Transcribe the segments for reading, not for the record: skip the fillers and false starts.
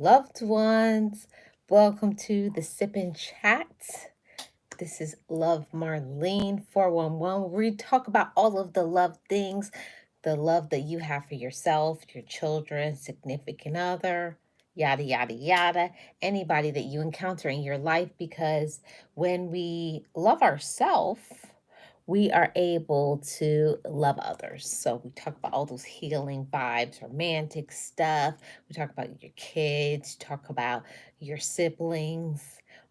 Loved ones, welcome to the Sip and Chat. This is Love Marlene 411, where we talk about all of the love things, the love that you have for yourself, your children, significant other, yada, yada, yada, anybody that you encounter in your life. Because when we love ourselves, we are able to love others. So we talk about all those healing vibes, romantic stuff. We talk about your kids, talk about your siblings,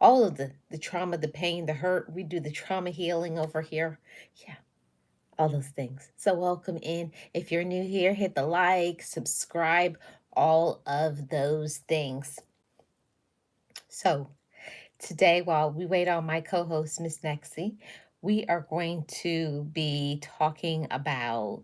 all of the trauma, the pain, the hurt. We do the trauma healing over here. Yeah, all those things. So welcome in. If you're new here, hit the like, subscribe, all of those things. So today, while we wait on my co-host, Miss Nexie, we are going to be talking about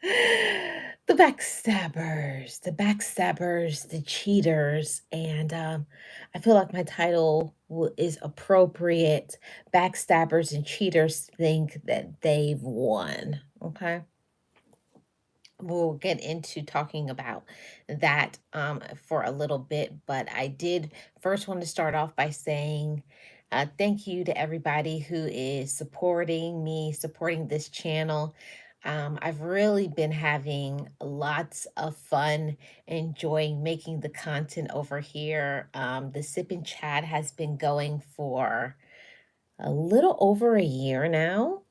the backstabbers, the cheaters, and I feel like my title is appropriate. Backstabbers and cheaters think that they've won. Okay, we'll get into talking about that for a little bit, but I did first want to start off by saying thank you to everybody who is supporting me, supporting this channel. I've really been having lots of fun enjoying making the content over here. The Sip and Chat has been going for a little over a year now.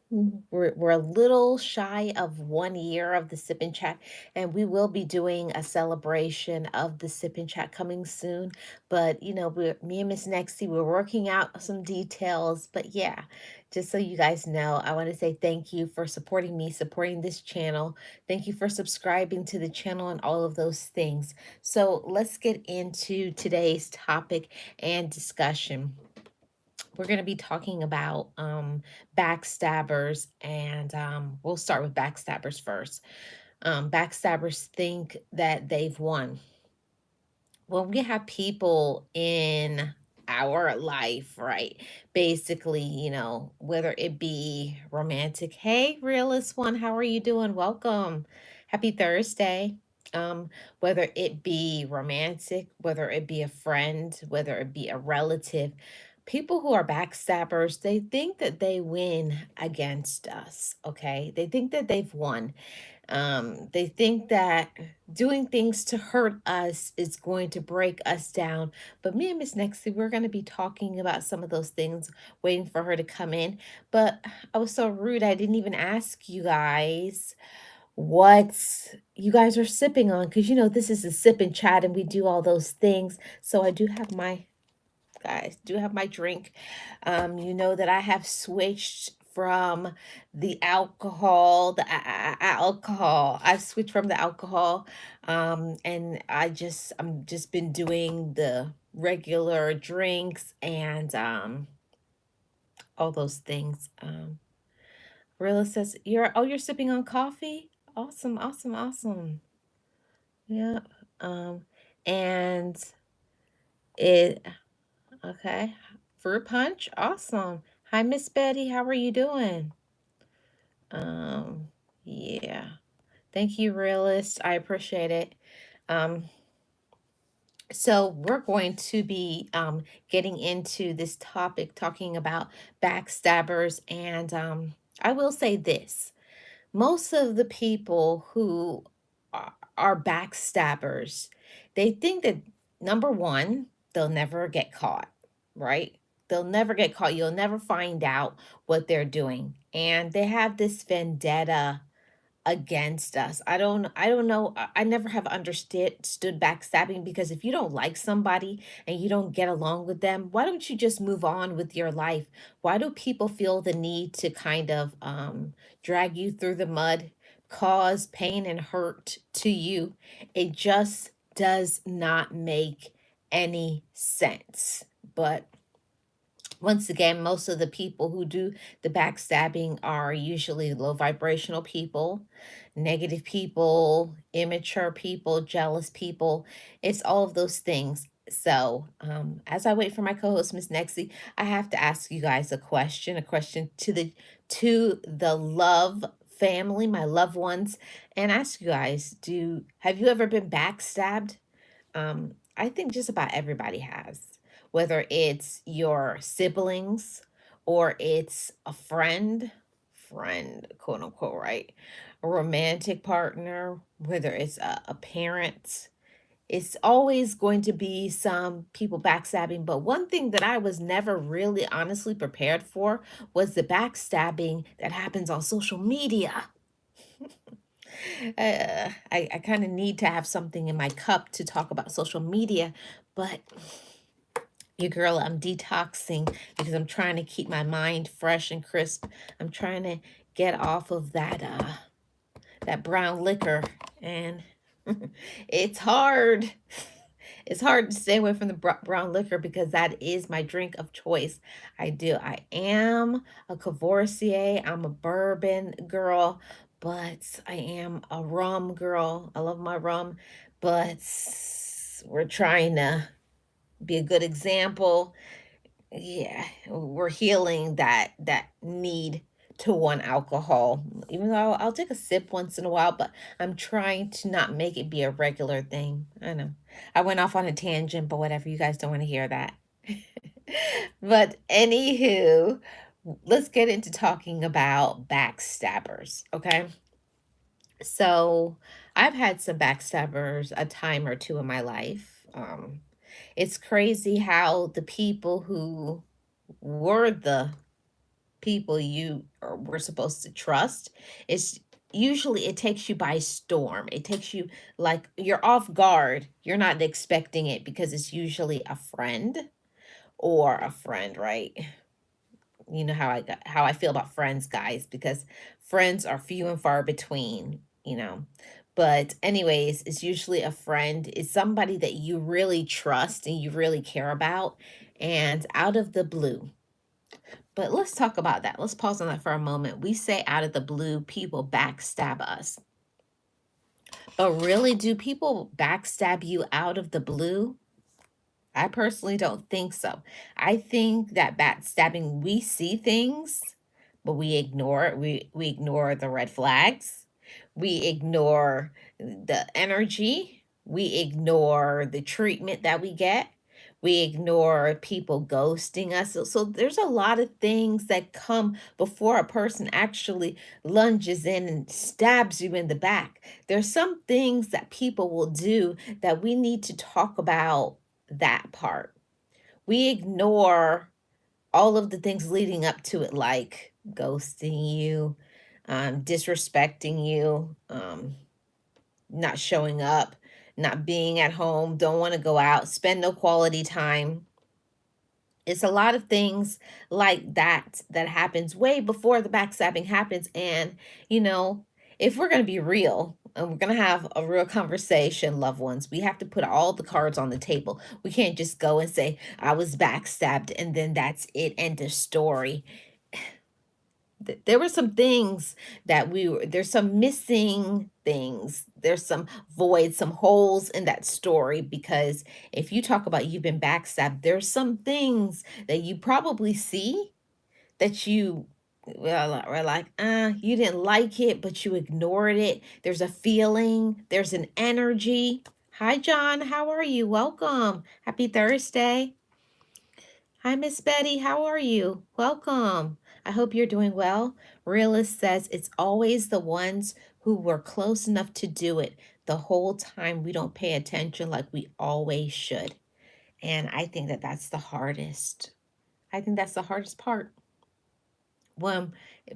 We're a little shy of 1 year of the Sip and Chat, and we will be doing a celebration of the Sip and Chat coming soon. But me and Miss Nexie, we're working out some details. But yeah, just so you guys know, I want to say thank you for supporting me, supporting this channel. Thank you for subscribing to the channel and all of those things. So let's get into today's topic and discussion. We're going to be talking about backstabbers, and we'll start with backstabbers first. Backstabbers think that they've won. When we have people in our life, right? Basically, whether it be romantic, hey, realist one, how are you doing? Welcome. Happy Thursday. Whether it be romantic, whether it be a friend, whether it be a relative, people who are backstabbers, they think that they win against us, okay? They think that they've won. They think that doing things to hurt us is going to break us down. But me and Miss Nexie, we're going to be talking about some of those things, waiting for her to come in. But I was so rude, I didn't even ask you guys what you guys are sipping on, because this is a sip and chat and we do all those things. So I do have my guys, do have my drink. You know that I have switched from the alcohol, alcohol. I've switched from the alcohol, and I'm just been doing the regular drinks and all those things. Rilla says you're sipping on coffee. Awesome, awesome, awesome. Yeah. Um, and it Okay. Fruit punch. Awesome. Hi, Miss Betty. How are you doing? Yeah. Thank you, realist. I appreciate it. Um, so we're going to be getting into this topic, talking about backstabbers. And I will say this. Most of the people who are backstabbers, they think that, number one, they'll never get caught, right? They'll never get caught. You'll never find out what they're doing. And they have this vendetta against us. I don't know. I never have understood backstabbing, because if you don't like somebody and you don't get along with them, why don't you just move on with your life? Why do people feel the need to kind of drag you through the mud, cause pain and hurt to you? It just does not make any sense. But once again, most of the people who do the backstabbing are usually low vibrational people, negative people, immature people, jealous people. It's all of those things. So, as I wait for my co-host, Miss Nexie, I have to ask you guys a question to the love family, my loved ones, and ask you guys: have you ever been backstabbed? I think just about everybody has, whether it's your siblings or it's a friend, quote unquote, right? A romantic partner, whether it's a parent. It's always going to be some people backstabbing. But one thing that I was never really honestly prepared for was the backstabbing that happens on social media. I kind of need to have something in my cup to talk about social media, but your girl, I'm detoxing because I'm trying to keep my mind fresh and crisp. I'm trying to get off of that brown liquor, and it's hard. It's hard to stay away from the brown liquor because that is my drink of choice. I am a Courvoisier. I'm a bourbon girl, but I am a rum girl. I love my rum, but we're trying to be a good example. Yeah, we're healing that need to want alcohol. Even though I'll take a sip once in a while, but I'm trying to not make it be a regular thing. I know. I went off on a tangent, but whatever, you guys don't want to hear that. But anywho, let's get into talking about backstabbers, okay? So I've had some backstabbers a time or two in my life. It's crazy how the people who were the people were supposed to trust, it's usually it takes you by storm. It takes you like you're off guard. You're not expecting it because it's usually a friend, right? You know how I feel about friends, guys, because friends are few and far between. But anyways, it's usually a friend. It's somebody that you really trust and you really care about, and out of the blue. But let's talk about that. Let's pause on that for a moment. We say out of the blue, people backstab us. But really, do people backstab you out of the blue? I personally don't think so. I think that backstabbing, we see things, but we ignore it. We ignore the red flags. We ignore the energy. We ignore the treatment that we get. We ignore people ghosting us. So there's a lot of things that come before a person actually lunges in and stabs you in the back. There's some things that people will do that we need to talk about that part. We ignore all of the things leading up to it, like ghosting you, disrespecting you, not showing up, not being at home, don't want to go out, spend no quality time. It's a lot of things like that that happens way before the backstabbing happens. And, you know, if we're going to be real and we're going to have a real conversation, loved ones, we have to put all the cards on the table. We can't just go and say, I was backstabbed and then that's it, end of story. There were some things there's some missing things. There's some voids, some holes in that story because if you talk about you've been backstabbed, there's some things that you probably see that you well are like, you didn't like it, but you ignored it. There's a feeling, there's an energy. Hi, John. How are you? Welcome. Happy Thursday. Hi, Miss Betty. How are you? Welcome. I hope you're doing well. Realist says it's always the ones who were close enough to do it the whole time we don't pay attention like we always should. And I think that that's the hardest. I think that's the hardest part. When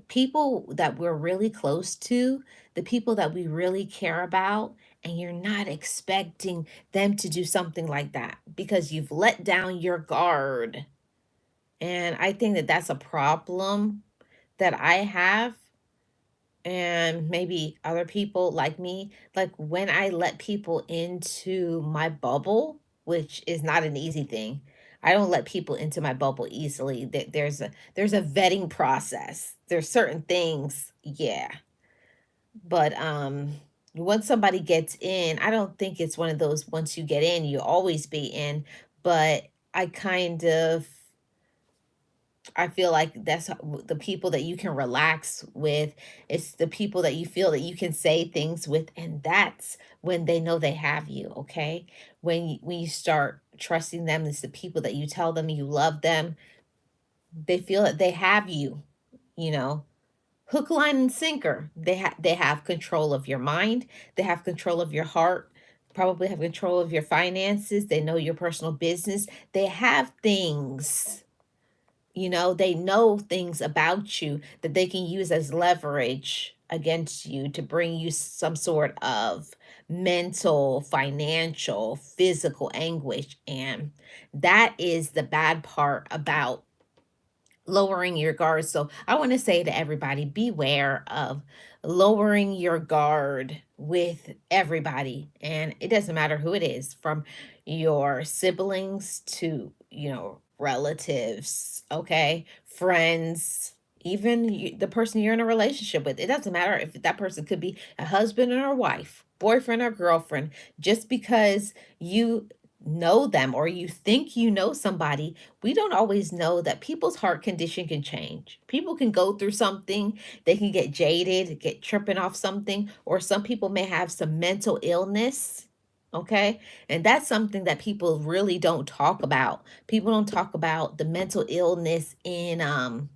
people that we're really close to, the people that we really care about, and you're not expecting them to do something like that because you've let down your guard, and I think that that's a problem that I have, and maybe other people like me. Like when I let people into my bubble, which is not an easy thing. I don't let people into my bubble easily. There's a vetting process. There's certain things, yeah. But once somebody gets in, I don't think it's one of those once you get in, you always be in, but I kind of I feel like that's the people that you can relax with. It's the people that you feel that you can say things with, and that's when they know they have you. Okay, when you start trusting them, it's the people that you tell them you love them. They feel that they have you. You know, hook, line, and sinker. They have control of your mind. They have control of your heart. Probably have control of your finances. They know your personal business. They have things, they know things about you that they can use as leverage against you to bring you some sort of mental, financial, physical anguish. And that is the bad part about lowering your guard. So I want to say to everybody, beware of lowering your guard with everybody. And it doesn't matter who it is, from your siblings to, relatives, okay, friends, even the person you're in a relationship with. It doesn't matter if that person could be a husband or a wife, boyfriend or girlfriend. Just because you know them or you think you know somebody, we don't always know that people's heart condition can change. People can go through something, they can get jaded, get tripping off something, or some people may have some mental illness. Okay. And that's something that people really don't talk about. People don't talk about the mental illness in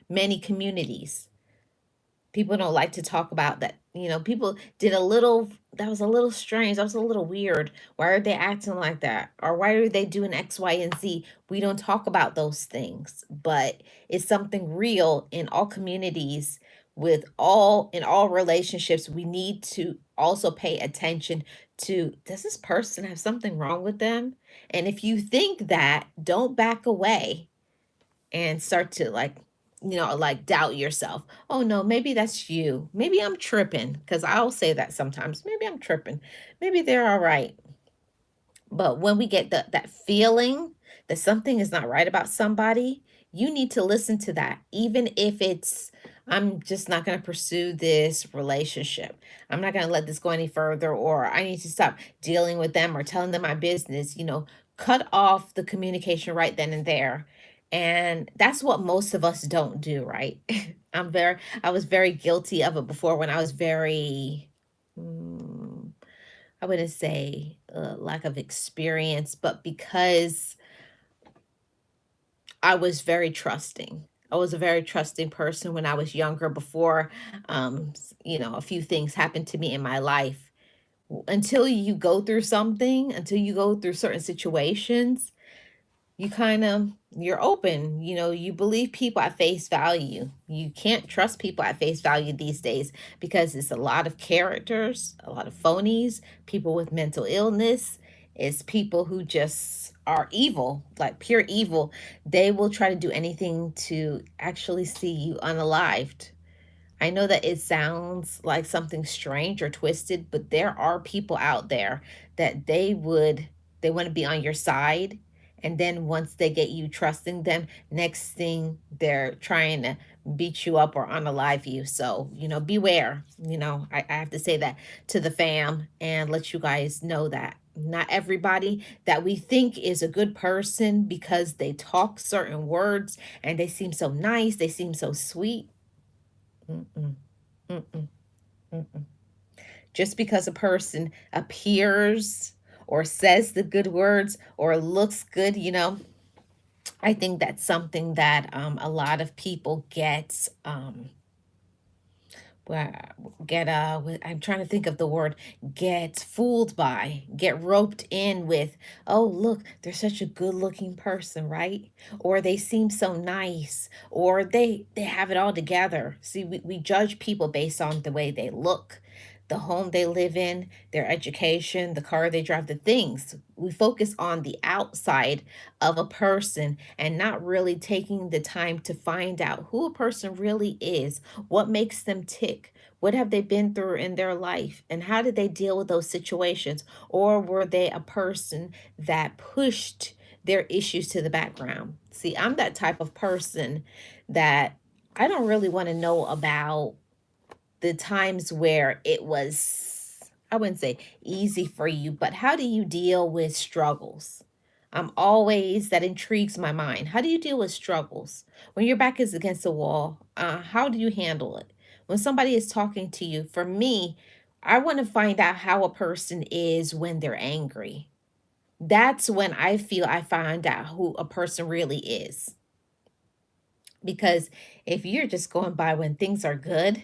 many communities. People don't like to talk about that. People did a little, that was a little strange. That was a little weird. Why are they acting like that? Or why are they doing X, Y, and Z? We don't talk about those things, but it's something real in all communities, in all relationships. We need to also pay attention to, does this person have something wrong with them? And if you think that, don't back away and start to like doubt yourself. Oh no, maybe that's you. Maybe I'm tripping, because I'll say that sometimes. Maybe I'm tripping. Maybe they're all right. But when we get that feeling that something is not right about somebody, you need to listen to that. Even if it's, I'm just not going to pursue this relationship. I'm not going to let this go any further, or I need to stop dealing with them or telling them my business. Cut off the communication right then and there. And that's what most of us don't do, right? I was very guilty of it before, when I was very, I wouldn't say lack of experience, but because I was very trusting. I was a very trusting person when I was younger, before, a few things happened to me in my life. Until you go through something, until you go through certain situations, you're open. You believe people at face value. You can't trust people at face value these days, because it's a lot of characters, a lot of phonies, people with mental illness. It's people who just are evil, like pure evil. They will try to do anything to actually see you unalived. I know that it sounds like something strange or twisted, but there are people out there that they want to be on your side. And then once they get you trusting them, next thing they're trying to beat you up or unalive you. So, beware. I have to say that to the fam and let you guys know that not everybody that we think is a good person because they talk certain words and they seem so nice, they seem so sweet. Mm-mm. Mm-mm, mm-mm. Just because a person appears or says the good words or looks good, I think that's something that a lot of people where I'm trying to think of the word, get fooled by, get roped in with. Oh, look, they're such a good looking person, right? Or they seem so nice, or they have it all together. See, we judge people based on the way they look, the home they live in, their education, the car they drive, the things. We focus on the outside of a person and not really taking the time to find out who a person really is, what makes them tick, what have they been through in their life, and how did they deal with those situations? Or were they a person that pushed their issues to the background? See, I'm that type of person that I don't really want to know about the times where it was, I wouldn't say easy for you, but how do you deal with struggles? That intrigues my mind. How do you deal with struggles? When your back is against the wall, how do you handle it? When somebody is talking to you, for me, I want to find out how a person is when they're angry. That's when I feel I find out who a person really is. Because if you're just going by when things are good,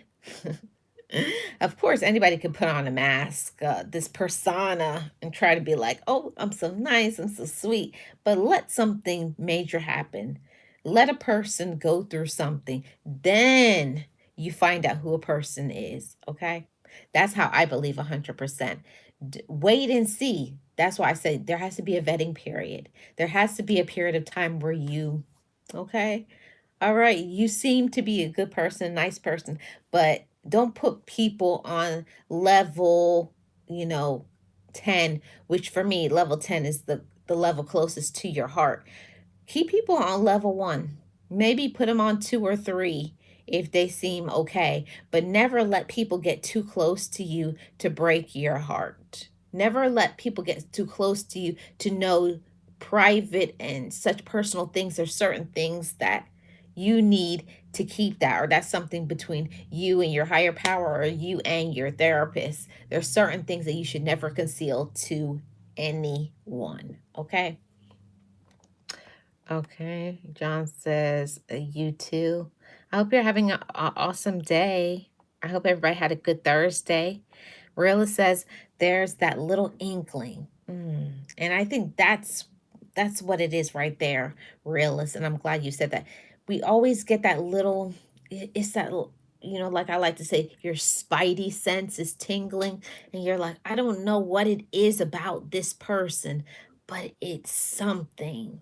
of course, anybody can put on a mask, this persona, and try to be like, oh, I'm so nice, I'm so sweet. But let something major happen. Let a person go through something. Then you find out who a person is. Okay. That's how I believe 100%. Wait and see. That's why I say there has to be a vetting period. There has to be a period of time where okay, all right, you seem to be a good person, nice person, but don't put people on level, you know, 10, which for me, level 10 is the level closest to your heart. Keep people on level 1. Maybe put them on 2 or 3 if they seem okay, but never let people get too close to you to break your heart. Never let people get too close to you to know private and such personal things. There's certain things that you need to keep that, or that's something between you and your higher power, or you and your therapist. There's certain things that you should never conceal to anyone. Okay. Okay. John says, you too. I hope you're having an awesome day. I hope everybody had a good Thursday. Rilla says, there's that little inkling. And I think that's what it is right there, realist. And I'm glad you said that. We always get that little, it's that, like I like to say, your spidey sense is tingling, and you're like, I don't know what it is about this person, but it's something.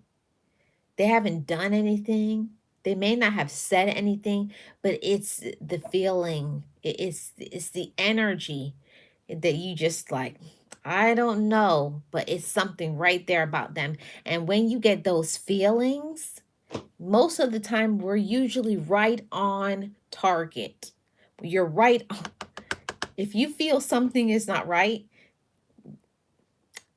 They haven't done anything. They may not have said anything, but it's the feeling. It's the energy that you just like, I don't know, but it's something right there about them. And when you get those feelings, most of the time we're usually right on target. You're right. If you feel something is not right,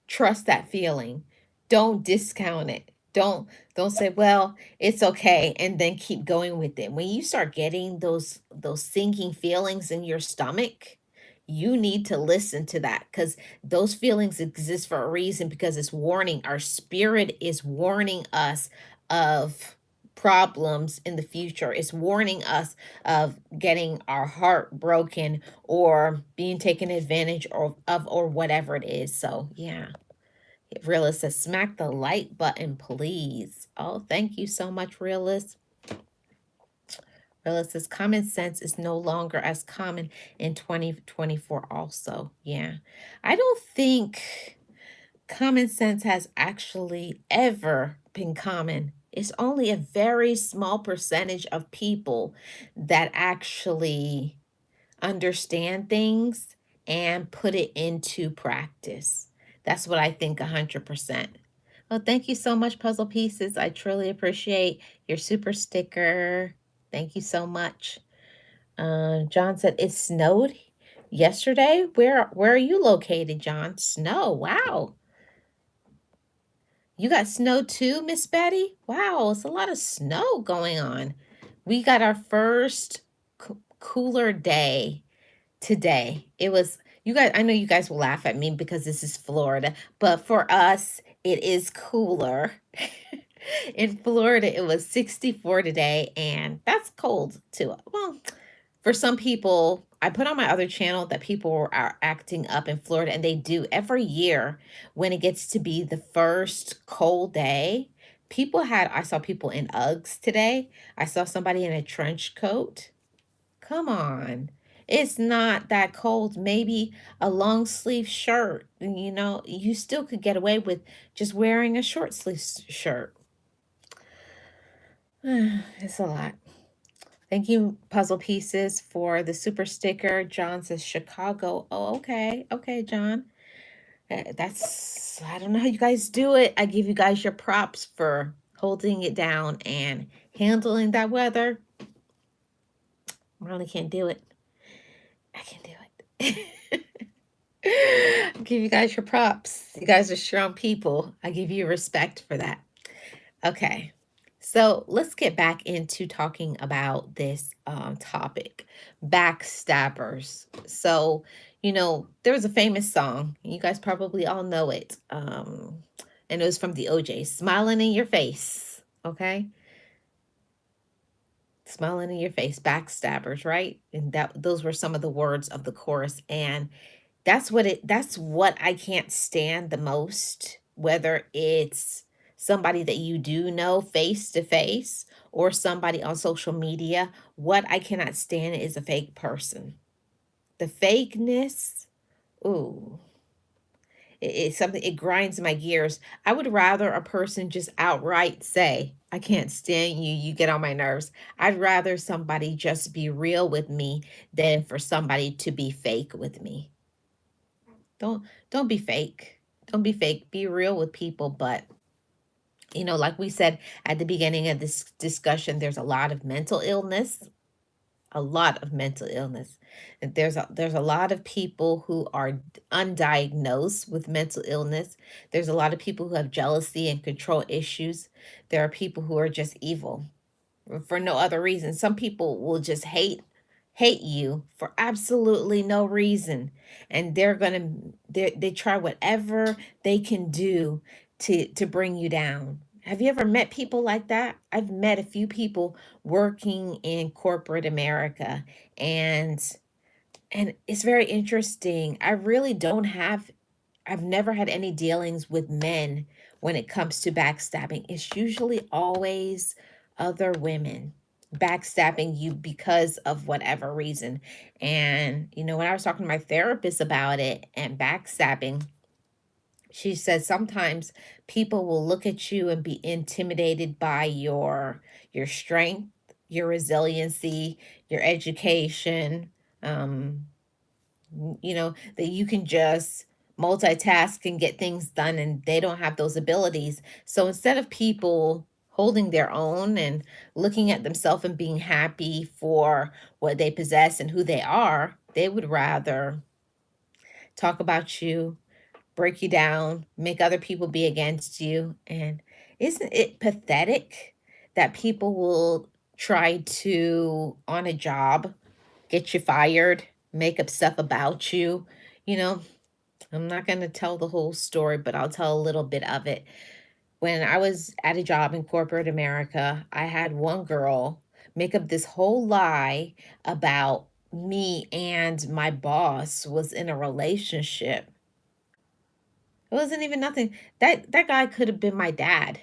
trust that feeling. Don't discount it. Don't say, well, it's okay, and then keep going with it. When you start getting those sinking feelings in your stomach, you need to listen to that, because those feelings exist for a reason, because it's warning. Our spirit is warning us of problems in the future. It's warning us of getting our heart broken or being taken advantage of, or whatever it is. So yeah. Realist says, smack the like button, please. Oh, thank you so much, Realist. Realist says, common sense is no longer as common in 2024 also. Yeah. I don't think common sense has actually ever been common. It's only a very small percentage of people that actually understand things and put it into practice. That's what I think 100%. Well, thank you so much, Puzzle Pieces. I truly appreciate your super sticker. Thank you so much. John said it snowed yesterday. Where are you located, John? Snow. Wow. You got snow too, Miss Betty? Wow, it's a lot of snow going on. We got our first cooler day today. It was, you guys, I know you guys will laugh at me because this is Florida, but for us, it is cooler. In Florida, it was 64 today, and that's cold too. Well, for some people, I put on my other channel that people are acting up in Florida, and they do every year when it gets to be the first cold day. I saw people in Uggs today. I saw somebody in a trench coat. Come on. It's not that cold. Maybe a long sleeve shirt. You still could get away with just wearing a short sleeve shirt. It's a lot. Thank you, Puzzle Pieces, for the super sticker. John says Chicago. Oh, okay. Okay, John. I don't know how you guys do it. I give you guys your props for holding it down and handling that weather. I really can't do it. I can do it. I give you guys your props. You guys are strong people. I give you respect for that. Okay. So let's get back into talking about this topic, backstabbers. So, there was a famous song. You guys probably all know it. And it was from the OJ, Smiling in Your Face. Okay. Smiling in your face, backstabbers, right? And those were some of the words of the chorus. And that's what I can't stand the most, whether it's somebody that you do know face to face or somebody on social media. What I cannot stand is a fake person. The fakeness, ooh, it's something, it grinds my gears. I would rather a person just outright say, I can't stand you, you get on my nerves. I'd rather somebody just be real with me than for somebody to be fake with me. Don't be fake. Don't be fake. Be real with people. But like we said at the beginning of this discussion, there's a lot of mental illness, a lot of mental illness. And there's a lot of people who are undiagnosed with mental illness. There's a lot of people who have jealousy and control issues. There are people who are just evil for no other reason. Some people will just hate you for absolutely no reason, and they try whatever they can do to bring you down. Have you ever met people like that? I've met a few people working in corporate America, and it's very interesting. I've never had any dealings with men when it comes to backstabbing. It's usually always other women backstabbing you because of whatever reason. And, when I was talking to my therapist about it and backstabbing, she said sometimes people will look at you and be intimidated by your strength, your resiliency, your education, um, that you can just multitask and get things done, and they don't have those abilities. So instead of people holding their own and looking at themselves and being happy for what they possess and who they are, they would rather talk about you, break you down, make other people be against you. And isn't it pathetic that people will try to, on a job, get you fired, make up stuff about you? You know, I'm not going to tell the whole story, but I'll tell a little bit of it. When I was at a job in corporate America, I had one girl make up this whole lie about me and my boss was in a relationship. It wasn't even nothing. That guy could have been my dad.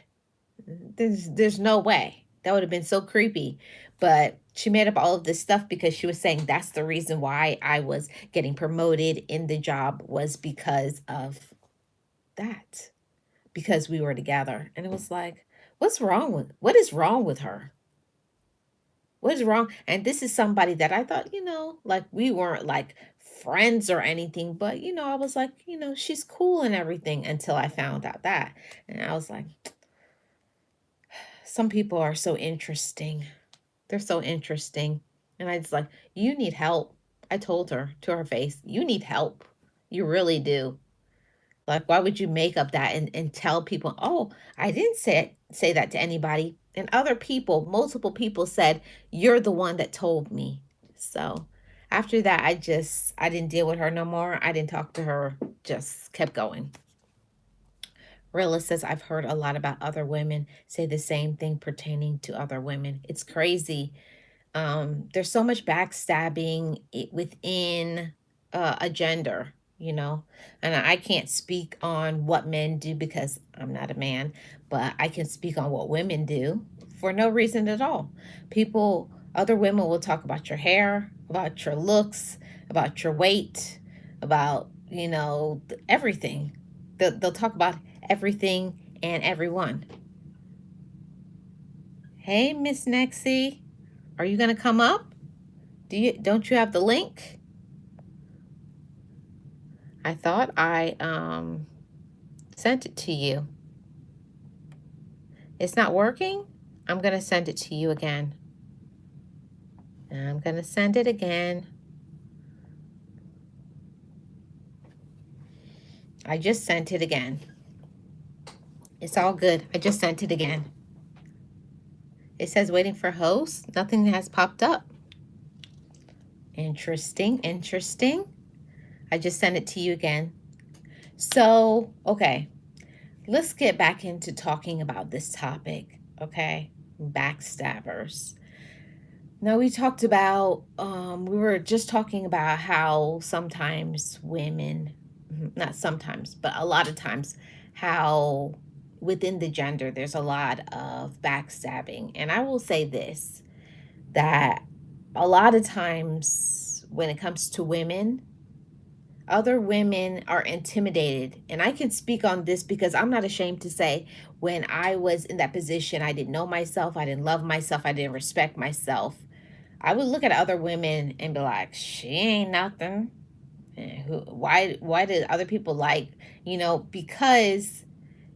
There's no way. That would have been so creepy. But she made up all of this stuff because she was saying that's the reason why I was getting promoted in the job was because of that. Because we were together. And it was like, what is wrong with her? What is wrong? And this is somebody that I thought, like we weren't like friends or anything, but I was like, she's cool and everything until I found out that. And I was like, some people are so interesting. They're so interesting. And I just like, you need help. I told her to her face, you need help. You really do. Like, why would you make up that and tell people, oh, I didn't say that to anybody. And other people, multiple people said, you're the one that told me. So after that, I didn't deal with her no more. I didn't talk to her, just kept going. Rilla says, I've heard a lot about other women say the same thing pertaining to other women. It's crazy. There's so much backstabbing within a gender, and I can't speak on what men do because I'm not a man, but I can speak on what women do for no reason at all. Other women will talk about your hair, about your looks, about your weight, about, everything. They'll talk about everything and everyone. Hey, Miss Nexie, are you going to come up? Don't you have the link? I thought I sent it to you. It's not working? I'm going to send it to you again. I'm going to send it again. I just sent it again. It's all good. I just sent it again. It says waiting for host. Nothing has popped up. Interesting, interesting. I just sent it to you again. So, okay, let's get back into talking about this topic, okay? Backstabbers. Now, we talked about, we were just talking about how sometimes women, not sometimes, but a lot of times, how within the gender there's a lot of backstabbing. And I will say this, that a lot of times when it comes to women, other women are intimidated. And I can speak on this because I'm not ashamed to say when I was in that position, I didn't know myself, I didn't love myself, I didn't respect myself. I would look at other women and be like, she ain't nothing. Why did other people like, because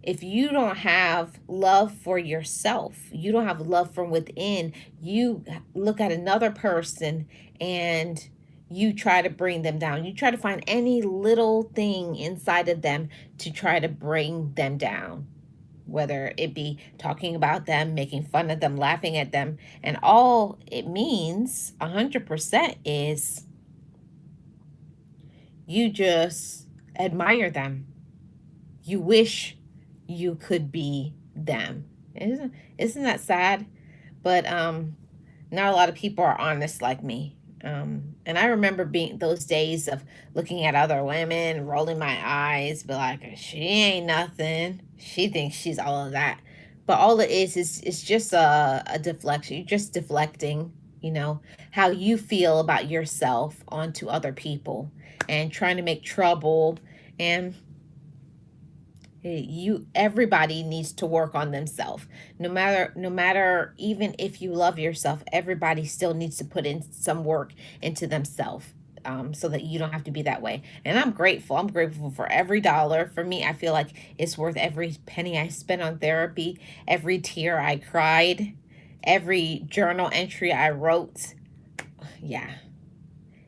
if you don't have love for yourself, you don't have love from within, you look at another person and you try to bring them down. You try to find any little thing inside of them to try to bring them down, whether it be talking about them, making fun of them, laughing at them. And all it means 100% is you just admire them. You wish you could be them. Isn't that sad? But not a lot of people are honest like me. And I remember being those days of looking at other women, rolling my eyes, be like, she ain't nothing. She thinks she's all of that. But all it is it's just a deflection. You're just deflecting, how you feel about yourself onto other people and trying to make trouble. And everybody needs to work on themselves. No matter even if you love yourself, everybody still needs to put in some work into themselves, so that you don't have to be that way. And I'm grateful for every dollar. For me, I feel like it's worth every penny I spent on therapy, every tear I cried, every journal entry I wrote. Yeah,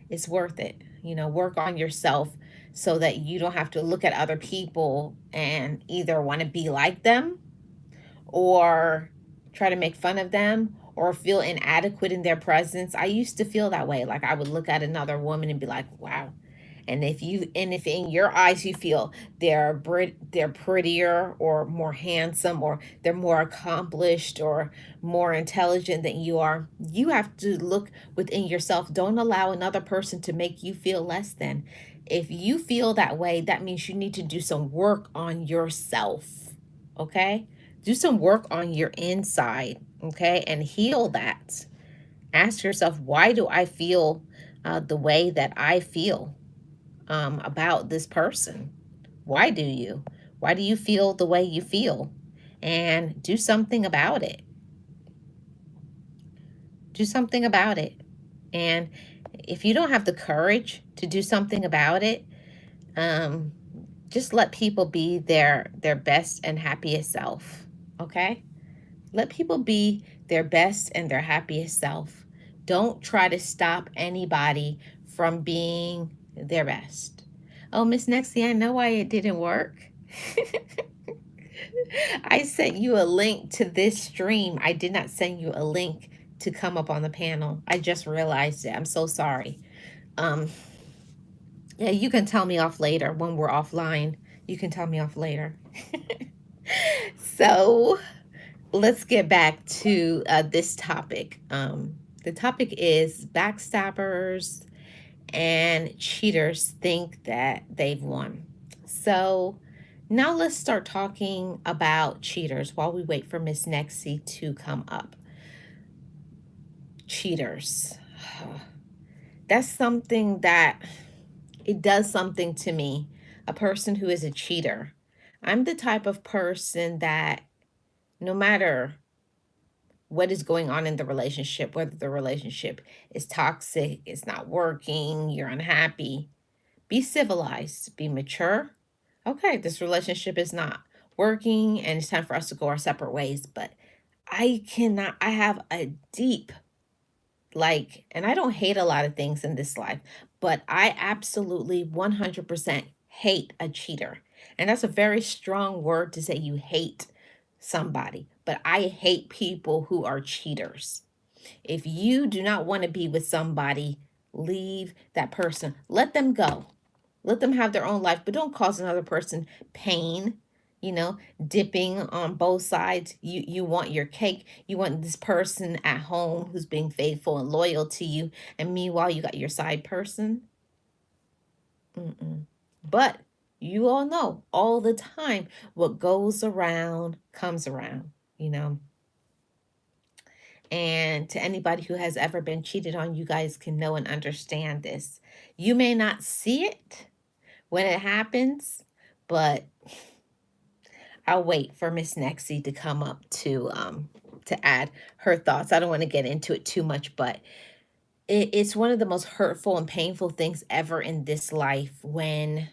it's worth it. Work on yourself so that you don't have to look at other people and either want to be like them or try to make fun of them or feel inadequate in their presence. I used to feel that way. Like I would look at another woman and be like, wow. And if in your eyes you feel they're prettier or more handsome or they're more accomplished or more intelligent than you are, you have to look within yourself. Don't allow another person to make you feel less than. If you feel that way, that means you need to do some work on yourself. Okay? Do some work on your inside, okay? And heal that. Ask yourself, why do I feel the way that I feel about this person? Why do you? Why do you feel the way you feel? And do something about it. Do something about it. And if you don't have the courage to do something about it, um, just let people be their best and happiest self. Okay? Let people be their best and their happiest self. Don't try to stop anybody from being their best. Oh, Miss Nexie, I know why it didn't work. I sent you a link to this stream. I did not send you a link to come up on the panel. I just realized it. I'm so sorry. Um, yeah, you can tell me off later when we're offline. You can tell me off later. So let's get back to this topic. The topic is backstabbers and cheaters think that they've won. So now let's start talking about cheaters while we wait for Miss Nexie to come up. Cheaters. That's something that it does something to me. A person who is a cheater. I'm the type of person that no matter what is going on in the relationship, whether the relationship is toxic, it's not working, you're unhappy, be civilized, be mature. Okay, this relationship is not working and it's time for us to go our separate ways. But I have a deep, and I don't hate a lot of things in this life, but I absolutely 100% hate a cheater. And that's a very strong word to say you hate somebody. But I hate people who are cheaters. If you do not want to be with somebody, leave that person. Let them go. Let them have their own life, but don't cause another person pain. You know, dipping on both sides. You want your cake. You want this person at home who's being faithful and loyal to you, and meanwhile you got your side person. Mm-mm. But you all know all the time what goes around comes around, you know. And to anybody who has ever been cheated on, you guys can know and understand this. You may not see it when it happens, but I'll wait for Miss Nexie to come up to add her thoughts. I don't want to get into it too much, but it's one of the most hurtful and painful things ever in this life when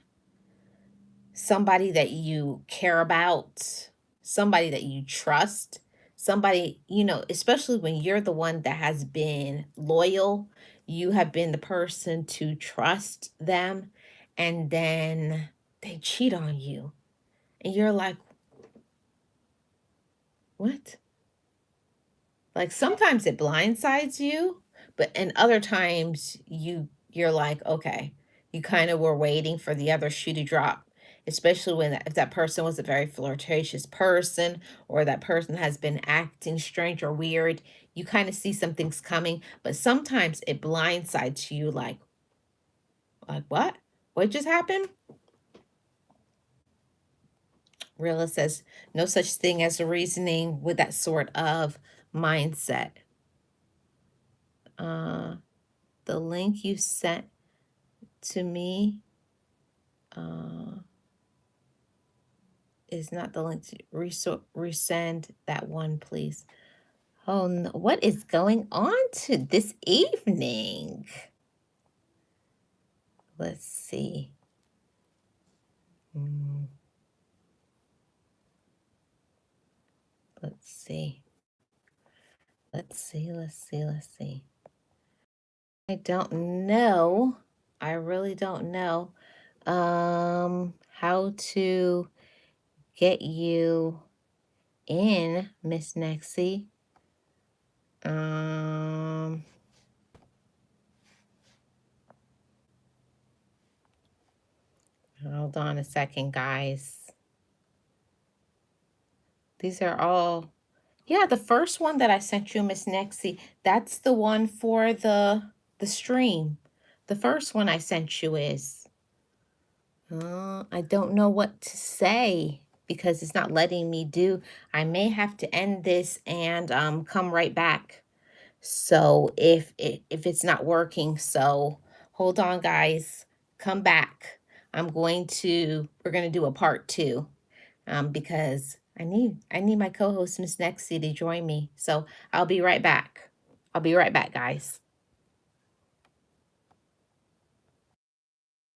somebody that you care about, somebody that you trust, somebody, especially when you're the one that has been loyal, you have been the person to trust them, and then they cheat on you. And you're like, what? Like sometimes it blindsides you, but and other times you're like, okay, you kind of were waiting for the other shoe to drop, especially when if that person was a very flirtatious person or that person has been acting strange or weird, you kind of see some things coming, but sometimes it blindsides you like what? What just happened? Rilla says no such thing as a reasoning with that sort of mindset. Uh the link you sent to me uh, is not the link to resend that one, please. Oh, no. What is going on to this evening? Let's see. Hmm, let's see. Let's see. I don't know. I really don't know how to get you in, Miss Nexie. Um Hold on a second, guys. These are all, yeah, the first one that I sent you, Miss Nexie, that's the one for the stream. The first one I sent you is, I don't know what to say because it's not letting me do. I may have to end this and come right back. So if it's not working, so hold on, guys, come back. We're gonna do a part two because I need my co-host Miss Nexie to join me. So I'll be right back. I'll be right back, guys.